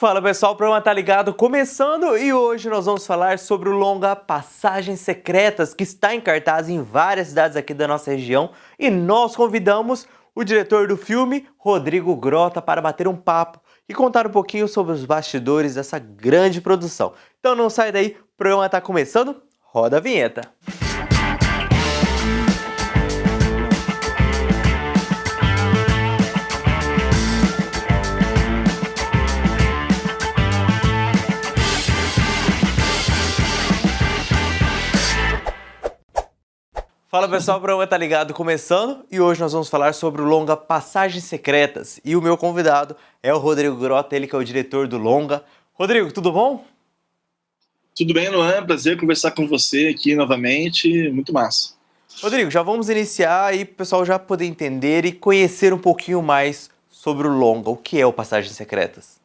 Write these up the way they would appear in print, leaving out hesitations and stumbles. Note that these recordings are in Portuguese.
Fala pessoal, o programa Tá Ligado começando e hoje nós vamos falar sobre o longa Passagens Secretas, que está em cartaz em várias cidades aqui da nossa região, e nós convidamos o diretor do filme, Rodrigo Grota, para bater um papo e contar um pouquinho sobre os bastidores dessa grande produção. Então não sai daí, o programa está começando, roda a vinheta. Fala pessoal, o programa Tá Ligado começando e hoje nós vamos falar sobre o longa Passagens Secretas e o meu convidado é o Rodrigo Grota, ele que é o diretor do longa. Rodrigo, tudo bom? Tudo bem, Luan? Prazer conversar com você aqui novamente, muito massa. Rodrigo, já vamos iniciar aí para o pessoal já poder entender e conhecer um pouquinho mais sobre o longa. O que é o Passagens Secretas?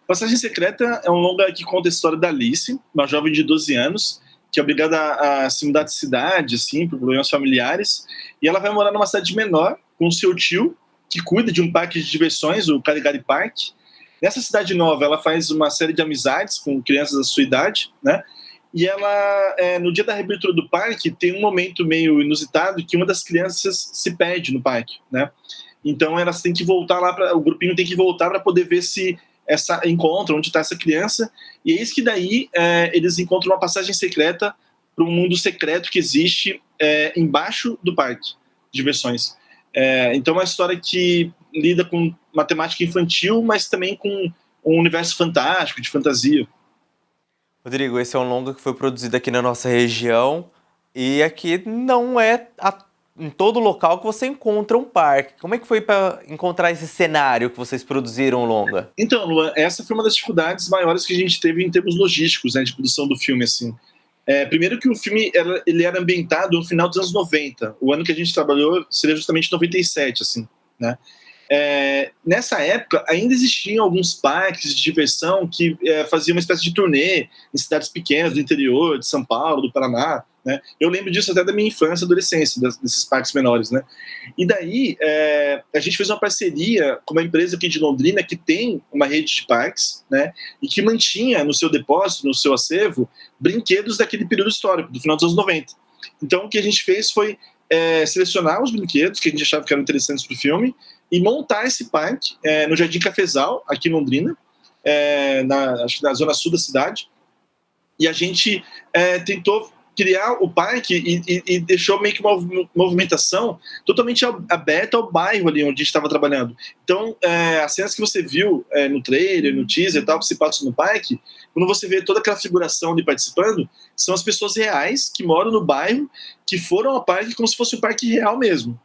Passagem Secreta é um longa que conta a história da Alice, uma jovem de 12 anos, que é obrigada a se mudar de cidade, assim, por problemas familiares, e ela vai morar numa cidade menor com o seu tio, que cuida de um parque de diversões, o Caligari Park. Nessa cidade nova, ela faz uma série de amizades com crianças da sua idade, né? E ela, no dia da reabertura do parque, tem um momento meio inusitado que uma das crianças se perde no parque, né? Então elas têm que voltar lá, o grupinho tem que voltar para poder ver se encontram onde está essa criança, e eis que daí eles encontram uma passagem secreta para um mundo secreto que existe embaixo do parque de diversões. Então é uma história que lida com matemática infantil, mas também com um universo fantástico, de fantasia. Rodrigo, esse é um longa que foi produzido aqui na nossa região e aqui não é em todo local que você encontra um parque. Como é que foi para encontrar esse cenário que vocês produziram o longa? Então, Luan, essa foi uma das dificuldades maiores que a gente teve em termos logísticos, né, de produção do filme, assim. Primeiro que o filme ele era ambientado no final dos anos 90. O ano que a gente trabalhou seria justamente 97, assim, né? Nessa época, ainda existiam alguns parques de diversão que faziam uma espécie de turnê em cidades pequenas do interior, de São Paulo, do Paraná, né? Eu lembro disso até da minha infância e adolescência, desses parques menores, né? E daí, a gente fez uma parceria com uma empresa aqui de Londrina que tem uma rede de parques, né? E que mantinha no seu depósito, no seu acervo, brinquedos daquele período histórico, do final dos anos 90. Então, o que a gente fez foi selecionar os brinquedos que a gente achava que eram interessantes para o filme e montar esse parque no Jardim Cafezal, aqui em Londrina, acho que na zona sul da cidade. E a gente tentou criar o parque e deixou meio que uma movimentação totalmente aberta ao bairro ali onde a gente estava trabalhando. Então, as cenas que você viu no trailer, no teaser e tal, que se passa no parque, quando você vê toda aquela figuração ali participando, são as pessoas reais que moram no bairro, que foram ao parque como se fosse um parque real mesmo.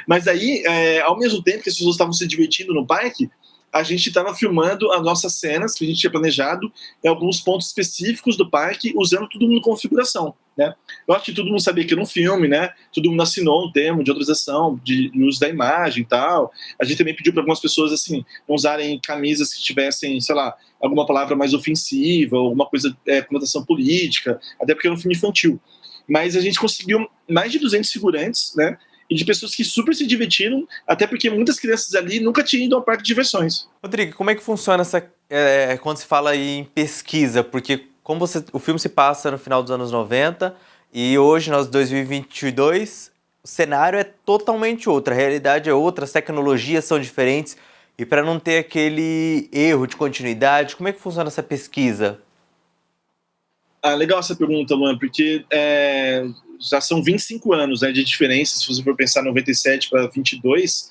Mas aí, ao mesmo tempo que as pessoas estavam se divertindo no parque, a gente estava filmando as nossas cenas que a gente tinha planejado em alguns pontos específicos do parque, usando tudo em configuração, né? Eu acho que todo mundo sabia que era um filme, né? Todo mundo assinou um termo de autorização de uso da imagem e tal. A gente também pediu para algumas pessoas, assim, não usarem camisas que tivessem, sei lá, alguma palavra mais ofensiva, ou alguma coisa, conotação política, até porque era um filme infantil. Mas a gente conseguiu mais de 200 figurantes, né? E de pessoas que super se divertiram, até porque muitas crianças ali nunca tinham ido ao parque de diversões. Rodrigo, como é que funciona quando se fala aí em pesquisa? Porque o filme se passa no final dos anos 90 e hoje, nós 2022, o cenário é totalmente outro, a realidade é outra, as tecnologias são diferentes e para não ter aquele erro de continuidade, como é que funciona essa pesquisa? Legal essa pergunta, Luan, porque já são 25 anos, né, de diferença, se você for pensar 97 para 22,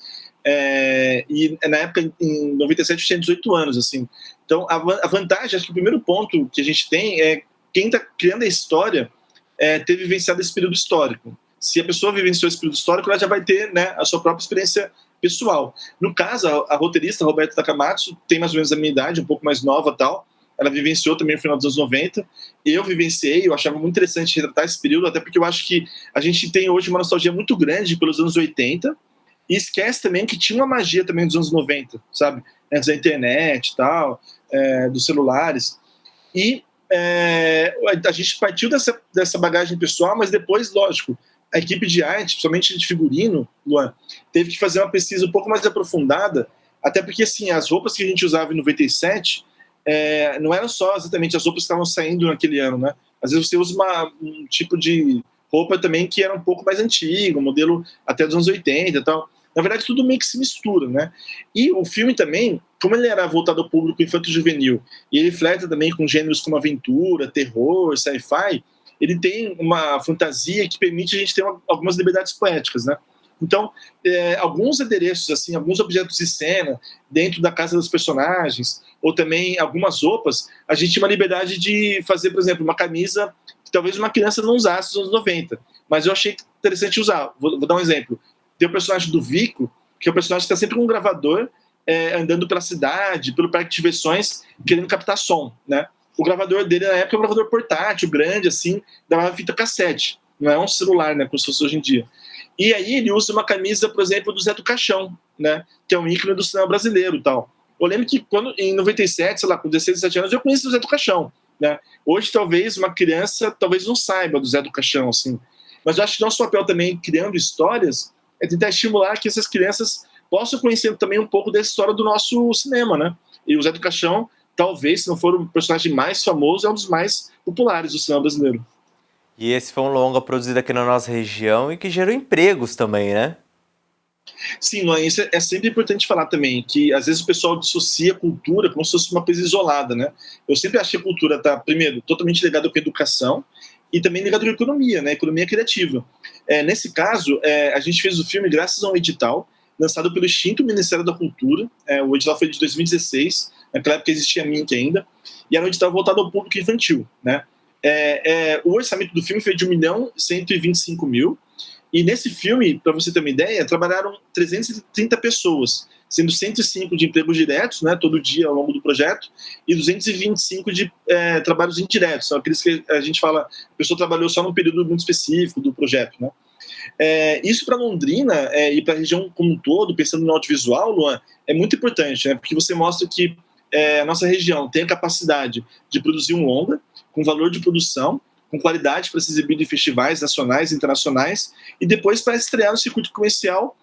e na época, em 97, eu tinha 18 anos, assim. Então, a vantagem, acho que o primeiro ponto que a gente tem é quem está criando a história ter vivenciado esse período histórico. Se a pessoa vivenciou esse período histórico, ela já vai ter, né, a sua própria experiência pessoal. No caso, a roteirista, Roberta Takamatsu, tem mais ou menos a minha idade, um pouco mais nova e tal. Ela vivenciou também no final dos anos 90. Eu vivenciei, eu achava muito interessante retratar esse período, até porque eu acho que a gente tem hoje uma nostalgia muito grande pelos anos 80 e esquece também que tinha uma magia também dos anos 90, sabe? Antes da internet e tal, dos celulares. E a gente partiu dessa bagagem pessoal, mas depois, lógico, a equipe de arte, principalmente de figurino, Luan, teve que fazer uma pesquisa um pouco mais aprofundada Até porque, assim, as roupas que a gente usava em 97 não eram só exatamente as roupas que estavam saindo naquele ano, né? Às vezes você usa um tipo de roupa também que era um pouco mais antigo, um modelo até dos anos 80 e tal. Na verdade, tudo meio que se mistura, né? E o filme também, como ele era voltado ao público infanto-juvenil, e ele flerta também com gêneros como aventura, terror, sci-fi, ele tem uma fantasia que permite a gente ter algumas liberdades poéticas, né? Então, alguns adereços, assim, alguns objetos de cena dentro da casa dos personagens, ou também algumas roupas, a gente tinha uma liberdade de fazer, por exemplo, uma camisa que talvez uma criança não usasse nos anos 90, mas eu achei interessante usar. Vou dar um exemplo. Tem o personagem do Vico, que é o personagem que está sempre com um gravador, andando pela cidade, pelo parque de diversões, querendo captar som, né? O gravador dele, na época, é um gravador portátil, grande, assim, dava fita cassete. Não é um celular, né, como se fosse hoje em dia. E aí ele usa uma camisa, por exemplo, do Zé do Caixão, né, que é um ícone do cinema brasileiro e tal. Eu lembro que em 97, sei lá, com 16, 17 anos, eu conheci o Zé do Caixão, né? Hoje, talvez, uma criança talvez não saiba do Zé do Caixão, assim. Mas eu acho que nosso papel também, criando histórias, é tentar estimular que essas crianças possam conhecer também um pouco dessa história do nosso cinema, né? E o Zé do Caixão, talvez, se não for o personagem mais famoso, é um dos mais populares do cinema brasileiro. E esse foi um longa produzido aqui na nossa região e que gerou empregos também, né? Sim, Luan, isso é sempre importante falar também, que às vezes o pessoal dissocia a cultura como se fosse uma coisa isolada, né? Eu sempre achei que a cultura está, primeiro, totalmente ligada com a educação e também ligada com a economia, né? Economia criativa. Nesse caso, a gente fez o filme graças a um edital lançado pelo extinto Ministério da Cultura. O edital foi de 2016, naquela época existia a Minc ainda, e era um edital voltado ao público infantil, né? O orçamento do filme foi de 1.125.000. E nesse filme, para você ter uma ideia, trabalharam 330 pessoas, sendo 105 de empregos diretos, né, todo dia ao longo do projeto, e 225 de trabalhos indiretos, são aqueles que a gente fala, a pessoa trabalhou só num período muito específico do projeto, né. Isso para Londrina e para a região como um todo, pensando no audiovisual, Luan, é muito importante, né, porque você mostra que a nossa região tem a capacidade de produzir um longa, com valor de produção, com qualidade para ser exibido em festivais nacionais e internacionais, e depois para estrear no circuito comercial,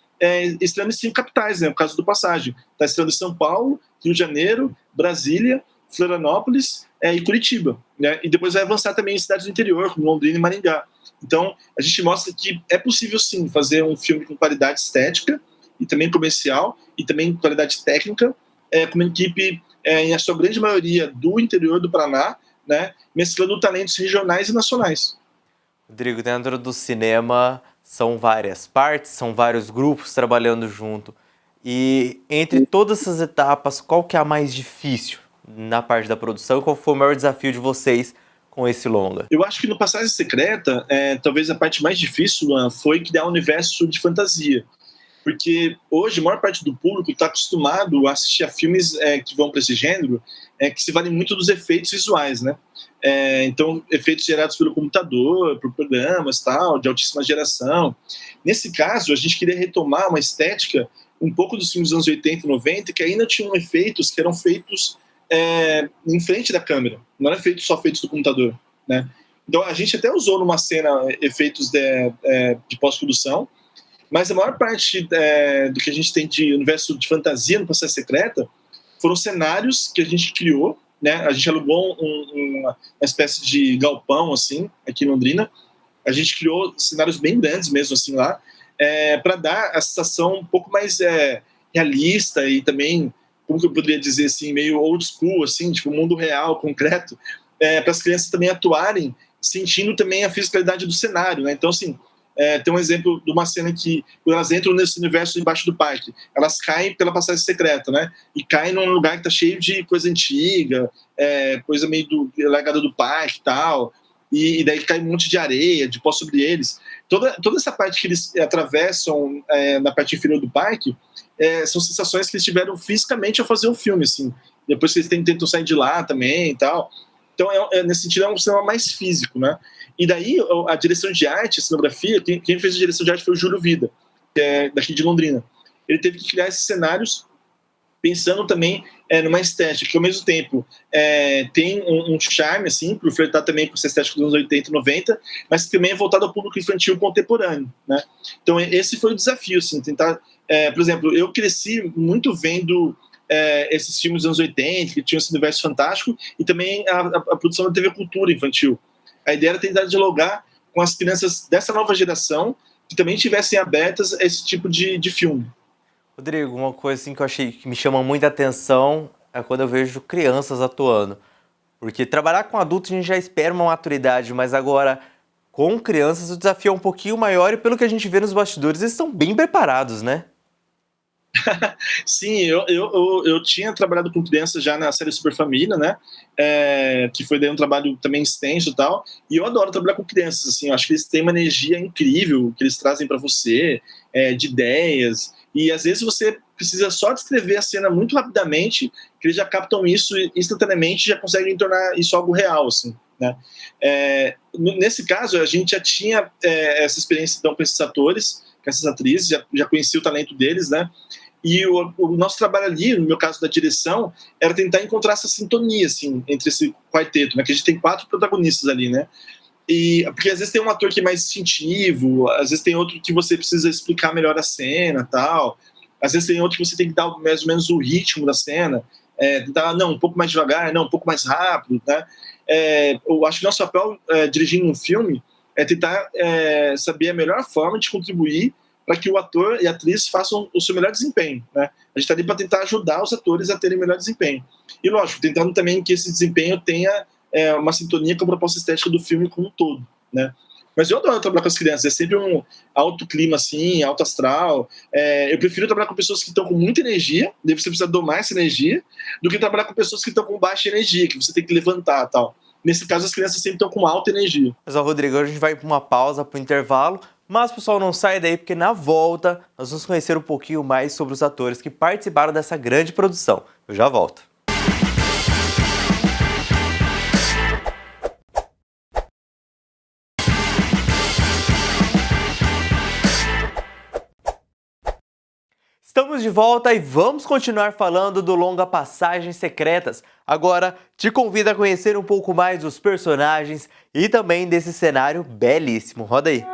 estreando em 5 capitais, né, no caso do Passagem. Está estreando em São Paulo, Rio de Janeiro, Brasília, Florianópolis e Curitiba. Né, e depois vai avançar também em cidades do interior, como Londrina e Maringá. Então, a gente mostra que é possível, sim, fazer um filme com qualidade estética, e também comercial, e também qualidade técnica, com uma equipe, em a sua grande maioria, do interior do Paraná, né, mesclando talentos regionais e nacionais. Rodrigo, dentro do cinema são várias partes, são vários grupos trabalhando junto. E entre todas essas etapas, qual que é a mais difícil na parte da produção e qual foi o maior desafio de vocês com esse longa? Eu acho que no Passagem Secreta, talvez a parte mais difícil, Luan, foi criar um universo de fantasia. Porque hoje a maior parte do público está acostumado a assistir a filmes que vão para esse gênero, que se valem muito dos efeitos visuais, né? Então, efeitos gerados pelo computador, por programas, tal, de altíssima geração. Nesse caso, a gente queria retomar uma estética um pouco dos filmes dos anos 80 e 90, que ainda tinham efeitos que eram feitos em frente da câmera, não eram só feitos do computador, né? Então, a gente até usou numa cena efeitos de pós-produção, mas a maior parte do que a gente tem de universo de fantasia no Passagem Secreta foram cenários que a gente criou, né? A gente alugou uma espécie de galpão, assim, aqui em Londrina. A gente criou cenários bem grandes mesmo, assim, lá, para dar a sensação um pouco mais realista e também, como que eu poderia dizer, assim, meio old school, assim, tipo mundo real, concreto, para as crianças também atuarem, sentindo também a fisicalidade do cenário, né? Então, assim, tem um exemplo de uma cena que, quando elas entram nesse universo embaixo do parque, elas caem pela passagem secreta, né? E caem num lugar que está cheio de coisa antiga, coisa meio legada do parque e tal, e daí cai um monte de areia, de pó sobre eles. Toda essa parte que eles atravessam na parte inferior do parque são sensações que eles tiveram fisicamente ao fazer o filme, assim. Depois que eles tentam sair de lá também e tal. Então, nesse sentido, é um cinema mais físico, né? E daí, a direção de arte, a cenografia, quem fez a direção de arte foi o Júlio Vida, que é daqui de Londrina. Ele teve que criar esses cenários pensando também numa estética que, ao mesmo tempo, tem um charme, assim, para flertar também com essa estética dos anos 80 e 90, mas que também é voltado ao público infantil contemporâneo, né? Então, esse foi o desafio, assim, tentar... por exemplo, eu cresci muito vendo esses filmes dos anos 80, que tinham esse universo fantástico, e também a produção da TV Cultura infantil. A ideia era tentar dialogar com as crianças dessa nova geração que também tivessem abertas a esse tipo de filme. Rodrigo, uma coisa assim que eu achei que me chama muita atenção é quando eu vejo crianças atuando. Porque trabalhar com adultos a gente já espera uma maturidade, mas agora com crianças o desafio é um pouquinho maior e pelo que a gente vê nos bastidores, eles estão bem preparados, né? Sim, eu tinha trabalhado com crianças já na série Super Família, né? Que foi daí um trabalho também extenso e tal. E eu adoro trabalhar com crianças, assim. Eu acho que eles têm uma energia incrível que eles trazem para você, de ideias. E às vezes você precisa só descrever a cena muito rapidamente, que eles já captam isso instantaneamente e já conseguem tornar isso algo real, assim, né? Nesse caso, a gente já tinha essa experiência então com esses atores, com essas atrizes, já conhecia o talento deles, né? E o nosso trabalho ali, no meu caso da direção, era tentar encontrar essa sintonia, assim, entre esse quarteto, né? Que a gente tem 4 protagonistas ali, né? Porque às vezes tem um ator que é mais instintivo, às vezes tem outro que você precisa explicar melhor a cena, tal. Às vezes tem outro que você tem que dar mais ou menos o ritmo da cena, tentar, não, um pouco mais devagar, não, um pouco mais rápido, né? Eu acho que nosso papel dirigindo um filme é tentar saber a melhor forma de contribuir para que o ator e a atriz façam o seu melhor desempenho, né? A gente está ali para tentar ajudar os atores a terem melhor desempenho. E, lógico, tentando também que esse desempenho tenha uma sintonia com a proposta estética do filme como um todo, né? Mas eu adoro trabalhar com as crianças, é sempre um alto clima, assim, alto astral. Eu prefiro trabalhar com pessoas que estão com muita energia, daí você precisa domar essa energia, do que trabalhar com pessoas que estão com baixa energia, que você tem que levantar e tal. Nesse caso, as crianças sempre estão com alta energia. Mas, ó, Rodrigo, a gente vai para uma pausa, para o intervalo, mas, pessoal, não sai daí, porque na volta nós vamos conhecer um pouquinho mais sobre os atores que participaram dessa grande produção. Eu já volto. Estamos de volta e vamos continuar falando do longa Passagens Secretas. Agora, te convido a conhecer um pouco mais dos personagens e também desse cenário belíssimo. Roda aí.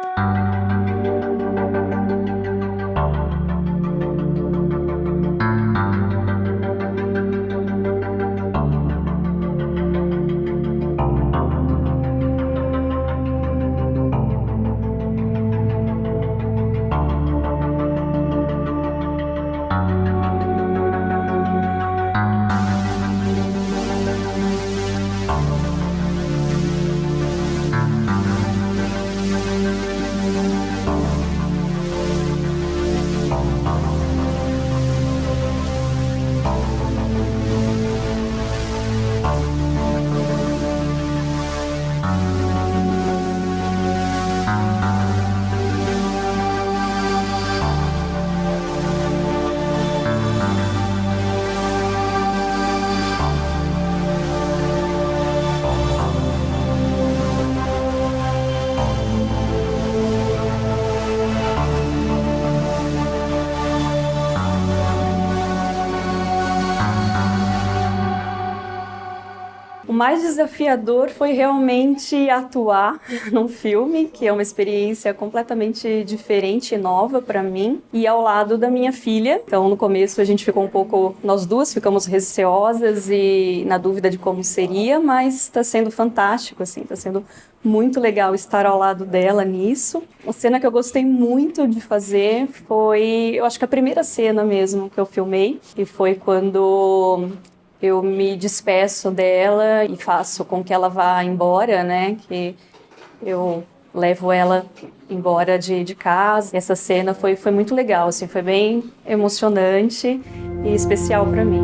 O mais desafiador foi realmente atuar num filme, que é uma experiência completamente diferente e nova para mim, e ao lado da minha filha. Então, no começo a gente ficou um pouco, nós duas ficamos receosas e na dúvida de como seria, mas está sendo fantástico, assim, está sendo muito legal estar ao lado dela nisso. Uma cena que eu gostei muito de fazer foi, eu acho que a primeira cena mesmo que eu filmei, e foi quando eu me despeço dela e faço com que ela vá embora, né? Que eu levo ela embora de casa. Essa cena foi muito legal, assim, foi bem emocionante e especial para mim.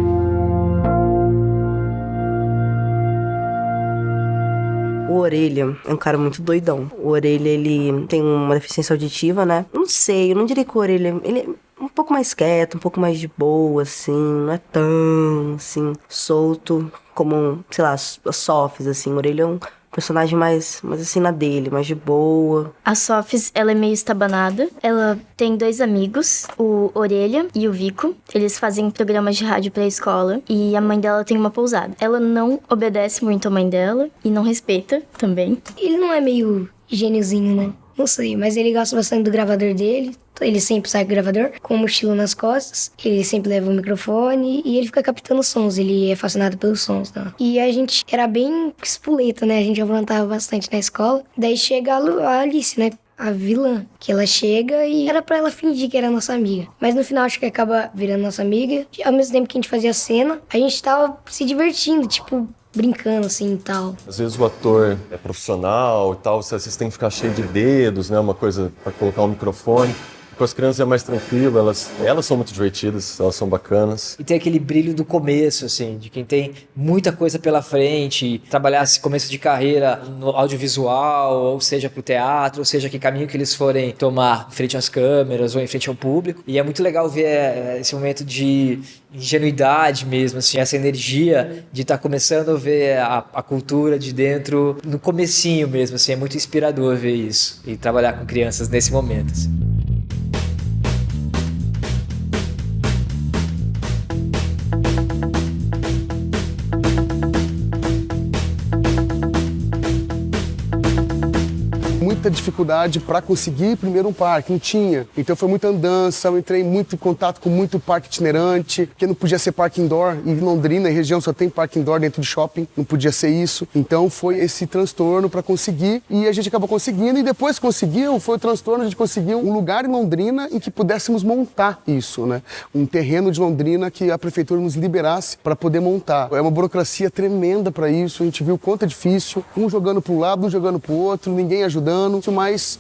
O Orelha é um cara muito doidão. O Orelha, ele tem uma deficiência auditiva, né? Não sei, eu não diria que o Orelha... Ele é um pouco mais quieto, um pouco mais de boa, assim. Não é tão, assim, solto como, sei lá, as Sofs, assim. O Orelha é um Personagem mais assim na dele, mais de boa. A Sofis, ela é meio estabanada. Ela tem 2 amigos, o Orelha e o Vico. Eles fazem programas de rádio pra escola. E a mãe dela tem uma pousada. Ela não obedece muito à mãe dela e não respeita também. Ele não é meio gêniozinho, né? Não sei, mas ele gosta bastante do gravador dele. Ele sempre sai com o gravador, com a mochila nas costas. Ele sempre leva o microfone e ele fica captando sons. Ele é fascinado pelos sons, né? E a gente era bem espoleta, né? A gente aprontava bastante na escola. Daí chega a Alice, né? A vilã, que ela chega e era pra ela fingir que era nossa amiga. Mas no final acho que acaba virando nossa amiga. Ao mesmo tempo que a gente fazia a cena, a gente tava se divertindo, tipo, brincando assim e tal. Às vezes o ator é profissional e tal, vocês têm que ficar cheio de dedos, né? Uma coisa para colocar um microfone. Com as crianças é mais tranquilo, elas são muito divertidas, elas são bacanas. E tem aquele brilho do começo, assim, de quem tem muita coisa pela frente, trabalhar esse começo de carreira no audiovisual, ou seja pro teatro, ou seja que caminho que eles forem tomar em frente às câmeras ou em frente ao público. E é muito legal ver esse momento de ingenuidade mesmo, assim, essa energia de estar começando a ver a cultura de dentro no comecinho mesmo, assim, é muito inspirador ver isso e trabalhar com crianças nesse momento, assim. Muita dificuldade para conseguir primeiro um parque, não tinha. Então foi muita andança, eu entrei muito em contato com muito parque itinerante, porque não podia ser parque indoor. Em Londrina, em região, só tem parque indoor dentro de shopping, não podia ser isso. Então foi esse transtorno para conseguir e a gente acabou conseguindo. E depois conseguiu, foi o transtorno, a gente conseguiu um lugar em Londrina em que pudéssemos montar isso, né? Um terreno de Londrina que a prefeitura nos liberasse para poder montar. É uma burocracia tremenda para isso, a gente viu o quanto é difícil, um jogando para um lado, um jogando para o outro, ninguém ajudando. Mas,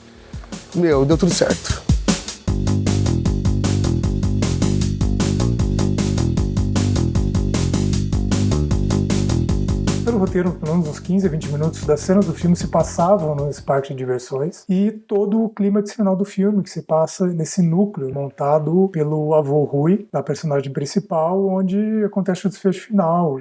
deu tudo certo. Pelo roteiro, pelo menos uns 15 a 20 minutos das cenas do filme se passavam nesse parque de diversões e todo o clímax final do filme que se passa nesse núcleo montado pelo avô Rui, da personagem principal, onde acontece o desfecho final.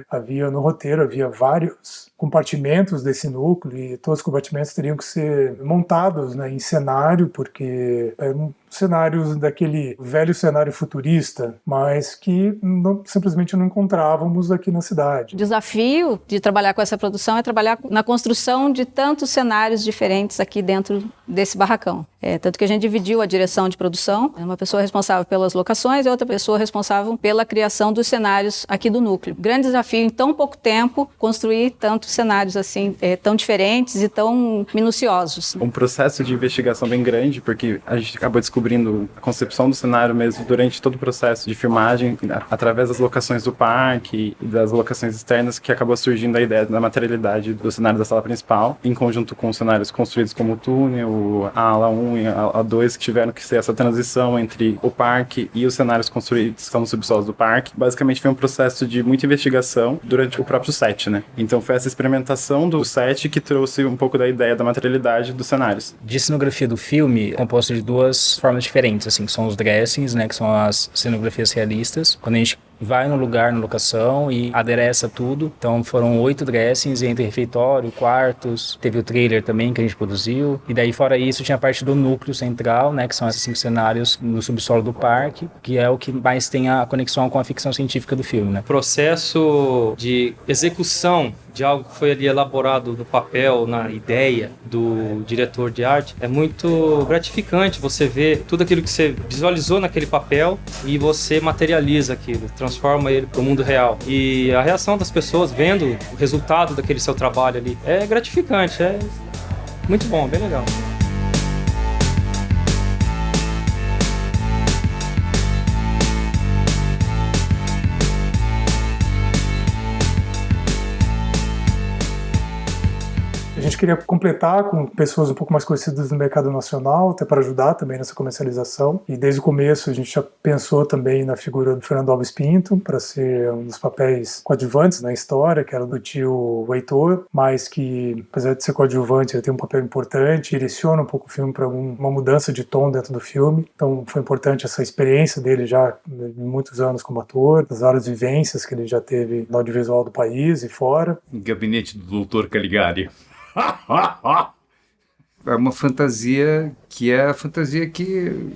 No roteiro havia vários compartimentos desse núcleo e todos os compartimentos teriam que ser montados, né, em cenário, porque eram cenários daquele velho cenário futurista, mas que simplesmente não encontrávamos aqui na cidade. O desafio de trabalhar com essa produção é trabalhar na construção de tantos cenários diferentes aqui dentro desse barracão. Tanto que a gente dividiu a direção de produção, uma pessoa responsável pelas locações e outra pessoa responsável pela criação dos cenários aqui do núcleo. Grande desafio em tão pouco tempo construir tantos cenários assim, tão diferentes e tão minuciosos. Um processo de investigação bem grande, porque a gente acabou descobrindo a concepção do cenário mesmo durante todo o processo de filmagem, através das locações do parque e das locações externas, que acabou surgindo a ideia da materialidade do cenário da sala principal, em conjunto com cenários construídos como o túnel, a ala 1 e a 2, que tiveram que ser essa transição entre o parque e os cenários construídos que estão no subsolo do parque. Basicamente foi um processo de muita investigação durante o próprio set, né? Então foi essa experimentação do set que trouxe um pouco da ideia da materialidade dos cenários. De cenografia do filme é composto de 2 formas diferentes, assim, que são os dressings, né, que são as cenografias realistas. Quando a gente vai no lugar, na locação e adereça tudo. Então foram 8 dressings entre refeitório, quartos, teve o trailer também que a gente produziu. E daí fora isso tinha a parte do núcleo central, né, que são esses 5 cenários no subsolo do parque, que é o que mais tem a conexão com a ficção científica do filme, né? O processo de execução de algo que foi ali elaborado no papel, na ideia do diretor de arte, é muito gratificante você ver tudo aquilo que você visualizou naquele papel e você materializa aquilo, transforma ele para o mundo real. E a reação das pessoas vendo o resultado daquele seu trabalho ali é gratificante, é muito bom, bem legal. A gente queria completar com pessoas um pouco mais conhecidas no mercado nacional, até para ajudar também nessa comercialização. E desde o começo a gente já pensou também na figura do Fernando Alves Pinto, para ser um dos papéis coadjuvantes na história, que era do tio Heitor, mas que, apesar de ser coadjuvante, ele tem um papel importante, direciona um pouco o filme para uma mudança de tom dentro do filme. Então foi importante essa experiência dele já de muitos anos como ator, as várias vivências que ele já teve no audiovisual do país e fora. Gabinete do Dr. Caligari. É uma fantasia que é a fantasia que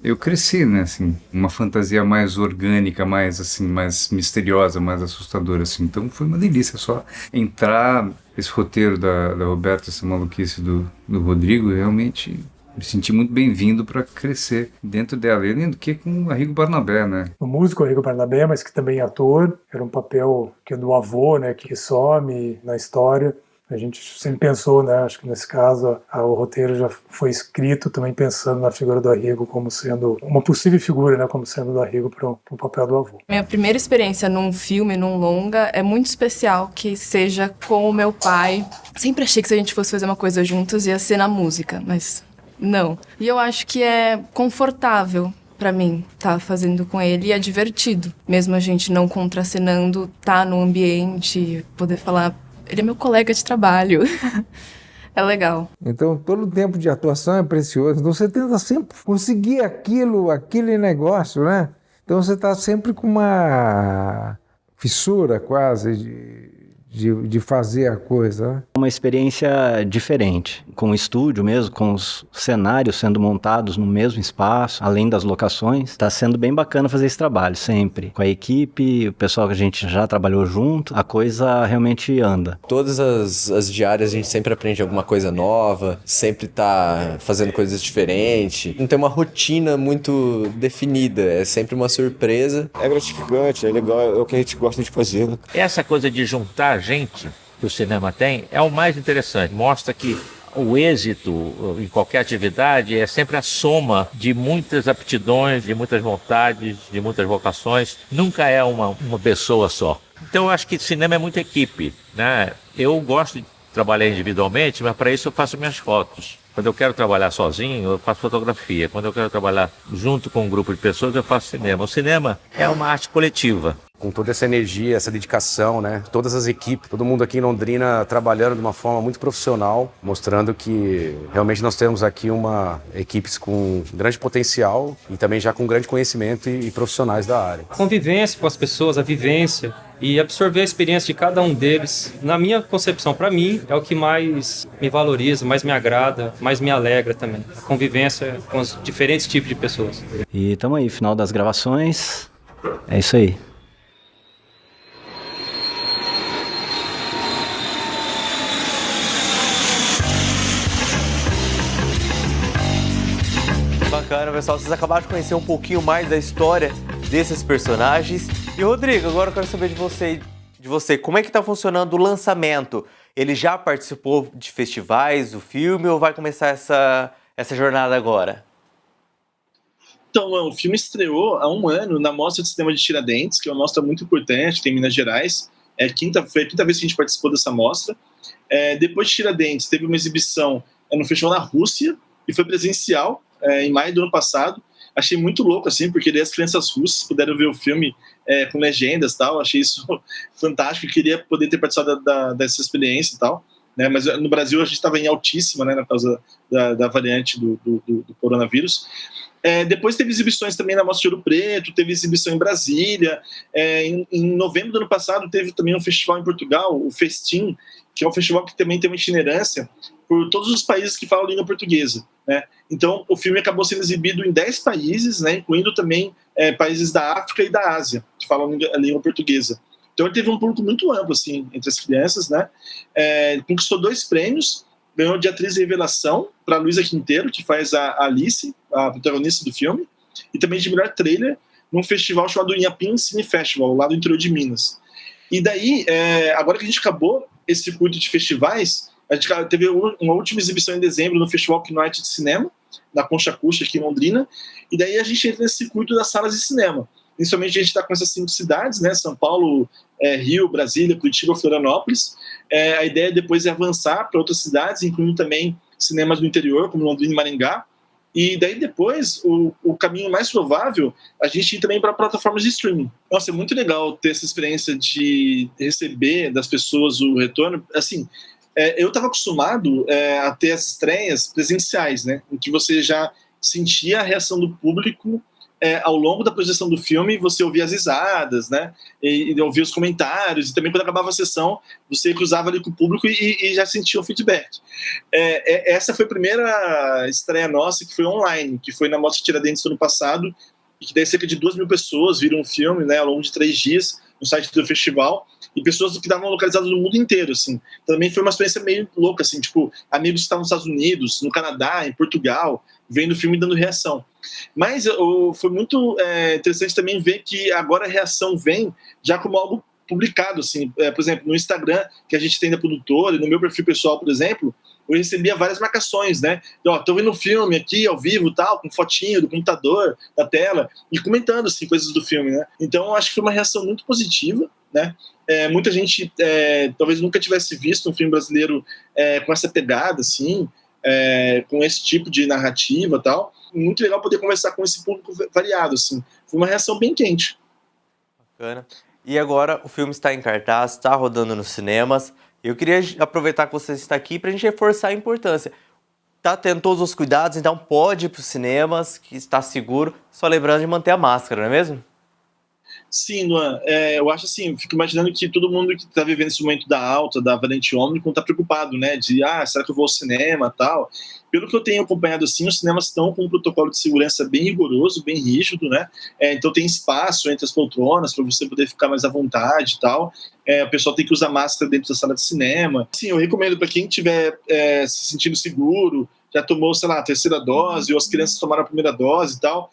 eu cresci, né, assim, uma fantasia mais orgânica, mais assim, mais misteriosa, mais assustadora, assim. Então foi uma delícia só entrar esse roteiro da Roberta, essa maluquice do Rodrigo, realmente me senti muito bem-vindo para crescer dentro dela. E além do que com o Arrigo Barnabé, né? O músico Arrigo Barnabé, mas que também é ator, era um papel que é do avô, né, que some na história. A gente sempre pensou, né, acho que nesse caso o roteiro já foi escrito também pensando na figura do Arrigo como sendo uma possível figura, né, como sendo do Arrigo para o papel do avô. Minha primeira experiência num filme, num longa, é muito especial que seja com o meu pai. Sempre achei que se a gente fosse fazer uma coisa juntos ia ser na música, mas não. E eu acho que é confortável pra mim tá fazendo com ele e é divertido. Mesmo a gente não contracenando, tá no ambiente, poder falar... Ele é meu colega de trabalho. É legal. Então, todo o tempo de atuação é precioso. Então, você tenta sempre conseguir aquele negócio, né? Então, você está sempre com uma fissura quase de fazer a coisa, né? Uma experiência diferente, com o estúdio mesmo, com os cenários sendo montados no mesmo espaço, além das locações. Está sendo bem bacana fazer esse trabalho, sempre. Com a equipe, o pessoal que a gente já trabalhou junto, a coisa realmente anda. Todas as diárias a gente sempre aprende alguma coisa nova, sempre tá fazendo coisas diferentes. Não tem uma rotina muito definida, é sempre uma surpresa. É gratificante, é legal, é o que a gente gosta de fazer. Essa coisa de juntar gente que o cinema tem é o mais interessante. Mostra que o êxito em qualquer atividade é sempre a soma de muitas aptidões, de muitas vontades, de muitas vocações. Nunca é uma pessoa só. Então eu acho que cinema é muita equipe, né? Eu gosto de trabalhar individualmente, mas para isso eu faço minhas fotos. Quando eu quero trabalhar sozinho, eu faço fotografia. Quando eu quero trabalhar junto com um grupo de pessoas, eu faço cinema. O cinema é uma arte coletiva. Com toda essa energia, essa dedicação, né? Todas as equipes, todo mundo aqui em Londrina trabalhando de uma forma muito profissional, mostrando que realmente nós temos aqui equipes com grande potencial e também já com grande conhecimento e profissionais da área. Convivência com as pessoas, a vivência e absorver a experiência de cada um deles, na minha concepção, para mim, é o que mais me valoriza, mais me agrada, mais me alegra também. A convivência com os diferentes tipos de pessoas. E tamo aí, final das gravações. É isso aí. Bacana, pessoal. Vocês acabaram de conhecer um pouquinho mais da história desses personagens. E, Rodrigo, agora eu quero saber de você. Como é que tá funcionando o lançamento? Ele já participou de festivais do filme ou vai começar essa jornada agora? Então, o filme estreou há um ano na Mostra de Cinema de Tiradentes, que é uma mostra muito importante, tem em Minas Gerais. Foi a quinta vez que a gente participou dessa mostra. Depois de Tiradentes, teve uma exibição no festival na Rússia, e foi presencial, em maio do ano passado. Achei muito louco, assim, porque daí as crianças russas puderam ver o filme com legendas e tal. Achei isso fantástico. Eu queria poder ter participado dessa experiência e tal. Né? Mas no Brasil a gente estava em altíssima, né, por causa da variante do coronavírus. Depois teve exibições também na Mostra de Ouro Preto, teve exibição em Brasília. Em novembro do ano passado teve também um festival em Portugal, o Festim, que é um festival que também tem uma itinerância por todos os países que falam língua portuguesa, né? Então, o filme acabou sendo exibido em 10 países, né, incluindo também países da África e da Ásia, que falam a língua portuguesa. Então, ele teve um público muito amplo, assim, entre as crianças, né? Conquistou 2 prêmios, ganhou de atriz revelação para Luísa Quinteiro, que faz a Alice, a protagonista do filme, e também de melhor trailer num festival chamado Inhapim Cine Festival, lá do interior de Minas. E daí, agora que a gente acabou esse circuito de festivais, a gente teve uma última exibição em dezembro no Festival Kinoite de Cinema, na Concha Acústica, aqui em Londrina, e daí a gente entra nesse circuito das salas de cinema. Inicialmente a gente está com essas 5 cidades, né, São Paulo, Rio, Brasília, Curitiba, Florianópolis. A ideia depois é avançar para outras cidades, incluindo também cinemas do interior, como Londrina e Maringá. E daí depois, o caminho mais provável, a gente ir também para plataformas de streaming. Nossa, é muito legal ter essa experiência de receber das pessoas o retorno. Assim, eu estava acostumado a ter as estreias presenciais, né, em que você já sentia a reação do público ao longo da projeção do filme, você ouvia as risadas, né? E ouvia os comentários, e também quando acabava a sessão, você cruzava ali com o público e já sentia o feedback. Essa foi a primeira estreia nossa que foi online, que foi na Mostra Tiradentes do ano passado, e que daí cerca de 2.000 pessoas viram o filme, né, ao longo de 3 dias, no site do festival, e pessoas que estavam localizadas no mundo inteiro, assim. Também foi uma experiência meio louca, assim, tipo, amigos que estavam nos Estados Unidos, no Canadá, em Portugal, vendo o filme e dando reação. Mas foi muito interessante também ver que agora a reação vem já como algo publicado, assim. Por exemplo, no Instagram, que a gente tem da produtora, e no meu perfil pessoal, por exemplo, eu recebia várias marcações, né? Tô vendo um filme aqui, ao vivo, tal, com fotinho do computador, da tela, e comentando, assim, coisas do filme, né? Então, eu acho que foi uma reação muito positiva, né? Muita gente talvez nunca tivesse visto um filme brasileiro com essa pegada, assim, com esse tipo de narrativa e tal. Muito legal poder conversar com esse público variado, assim. Foi uma reação bem quente. Bacana. E agora o filme está em cartaz, está rodando nos cinemas. Eu queria aproveitar que você está aqui para a gente reforçar a importância. Tá tendo todos os cuidados, então pode ir para os cinemas, que está seguro. Só lembrando de manter a máscara, não é mesmo? Sim, Luan, eu acho assim, fico imaginando que todo mundo que está vivendo esse momento da alta, da variante Ômicron, está preocupado, né, de, será que eu vou ao cinema e tal. Pelo que eu tenho acompanhado, assim, os cinemas estão com um protocolo de segurança bem rigoroso, bem rígido, né, então tem espaço entre as poltronas para você poder ficar mais à vontade e tal. O pessoal tem que usar máscara dentro da sala de cinema. Sim, eu recomendo para quem estiver se sentindo seguro, já tomou, sei lá, a 3ª dose, ou as crianças tomaram a 1ª dose e tal,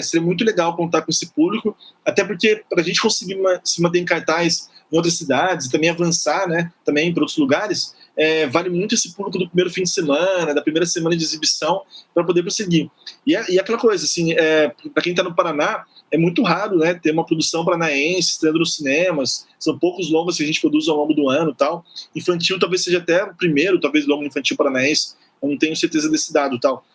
seria muito legal contar com esse público, até porque para a gente conseguir se manter em cartaz em outras cidades e também avançar, né, também para outros lugares, vale muito esse público do primeiro fim de semana, da primeira semana de exibição, para poder prosseguir. E aquela coisa, assim, para quem está no Paraná, é muito raro, né, ter uma produção paranaense estreando nos cinemas, são poucos longas que a gente produz ao longo do ano e tal. Infantil talvez seja até o primeiro, talvez, longo infantil paranaense, eu não tenho certeza desse dado e tal.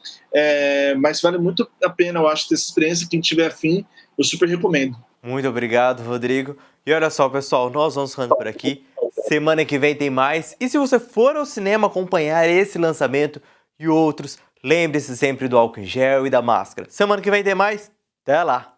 Mas vale muito a pena, eu acho, ter essa experiência. Quem tiver afim, eu super recomendo. Muito obrigado, Rodrigo. E olha só, pessoal, nós vamos ficando por aqui. Semana que vem tem mais. E se você for ao cinema acompanhar esse lançamento e outros, lembre-se sempre do álcool em gel e da máscara. Semana que vem tem mais. Até lá!